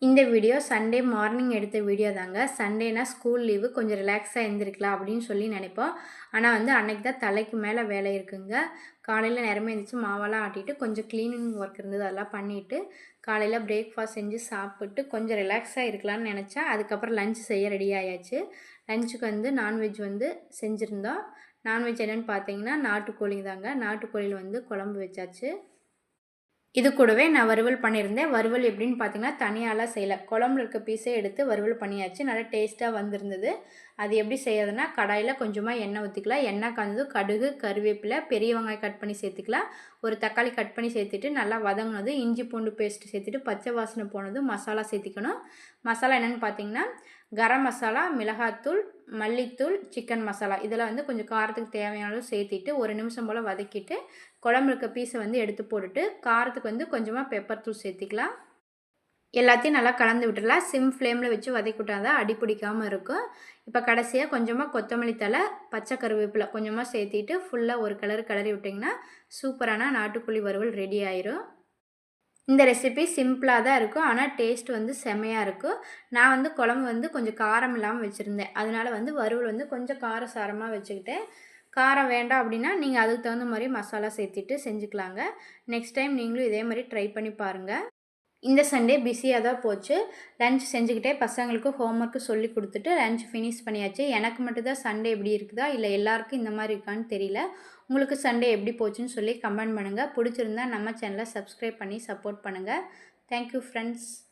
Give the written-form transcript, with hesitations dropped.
இந்த video Sunday morning எடுத்த video தாங்க. சண்டேனா ஸ்கூல் லீவு கொஞ்சம் ரிலாக்ஸாக எழுந்திரிக்கலாம் அப்படின்னு சொல்லி நினைப்போம். ஆனால் அன்னைக்கு தான் தலைக்கு மேலே வேலை இருக்குங்க. காலையில் நேரமே எழுந்திரிச்சு மாவெல்லாம் ஆட்டிட்டு கொஞ்சம் க்ளீனிங் ஒர்க் இருந்தது அதெல்லாம் பண்ணிவிட்டு காலையில் பிரேக்ஃபாஸ்ட் செஞ்சு சாப்பிட்டு கொஞ்சம் ரிலாக்ஸாக இருக்கலாம்னு நினச்சா அதுக்கப்புறம் லஞ்ச் செய்ய ரெடி ஆயாச்சு. லஞ்சுக்கு நான்வெஜ் செஞ்சுருந்தோம். நான்வெஜ் என்னென்னு பார்த்தீங்கன்னா நாட்டுக்கோழி தாங்க. நாட்டுக்கோழியில் குழம்பு வச்சாச்சு. இது கூடவே நான் வறுவல் பண்ணியிருந்தேன். வறுவல் எப்படின்னு பார்த்தீங்கன்னா, தனியாலாம் செய்யல. குழம்புல இருக்க பீஸே எடுத்து வறுவல் பண்ணியாச்சு. நல்லா டேஸ்ட்டாக வந்திருந்தது. அது எப்படி செய்யறதுன்னா, கடாயில் கொஞ்சமாக எண்ணெய் ஊற்றிக்கலாம். எண்ணெய் காய்ஞ்சதும் கடுகு, கருவேப்பிலை, பெரிய வெங்காயம் கட் பண்ணி சேர்த்துக்கலாம். ஒரு தக்காளி கட் பண்ணி சேர்த்துட்டு நல்லா வதங்கினது இஞ்சி பூண்டு பேஸ்ட்டு சேர்த்துட்டு பச்சை வாசனை போனதும் மசாலா சேர்த்திக்கணும். மசாலா என்னென்னு பார்த்தீங்கன்னா, கரம் மசாலா, மிளகாத்தூள், மல்லித்தூள், சிக்கன் மசாலா இதில் கொஞ்சம் காரத்துக்கு தேவையான அளவு சேர்த்திட்டு ஒரு நிமிஷம் போல் வதக்கிட்டு குழம்புல இருக்க பீஸை எடுத்து போட்டுட்டு காரத்துக்கு கொஞ்சமாக பெப்பர் தூள் சேர்த்திக்கலாம். எல்லாத்தையும் நல்லா கலந்து விட்டுடலாம். சிம் ஃப்ளேமில் வச்சு வதக்கி விட்டால் தான் அடி பிடிக்காமல் இருக்கும். இப்போ கடைசியாக கொஞ்சமாக கொத்தமல்லி தழை, பச்சை கருவேப்பிலை கொஞ்சமாக சேர்த்திட்டு ஃபுல்லாக ஒரு கிளறி விட்டிங்கன்னா சூப்பரான நாட்டுக்கோழி வறுவல் ரெடி ஆயிரும். இந்த ரெசிபி சிம்பிளாக தான் இருக்கும். ஆனால் டேஸ்ட் செம்மையாக இருக்கும். நான் குழம்பு கொஞ்சம் காரம் இல்லாமல் வச்சுருந்தேன். அதனால் வறுவல் கொஞ்சம் காரசாரமாக வச்சுக்கிட்டேன். காரம் வேண்டாம் அப்படின்னா நீங்கள் அதுக்கு தகுந்த மாதிரி மசாலா சேர்த்துட்டு செஞ்சுக்கலாங்க. நெக்ஸ்ட் டைம் நீங்களும் இதே மாதிரி ட்ரை பண்ணி பாருங்கள். இந்த சண்டே பிஸியாக தான் போச்சு. லன்ச் செஞ்சுக்கிட்டே பசங்களுக்கு ஹோம்ஒர்க்கு சொல்லி கொடுத்துட்டு லன்ச் ஃபினிஷ் பண்ணியாச்சு. எனக்கு மட்டும்தான் சண்டே எப்படி இருக்குதா இல்லை எல்லாருக்கும் இந்த மாதிரி இருக்கான்னு தெரியல. உங்களுக்கு சண்டே எப்படி போச்சுன்னு சொல்லி கமெண்ட் பண்ணுங்கள். பிடிச்சிருந்தா நம்ம சேனலை சப்ஸ்கிரைப் பண்ணி சப்போர்ட் பண்ணுங்கள். Thank you friends.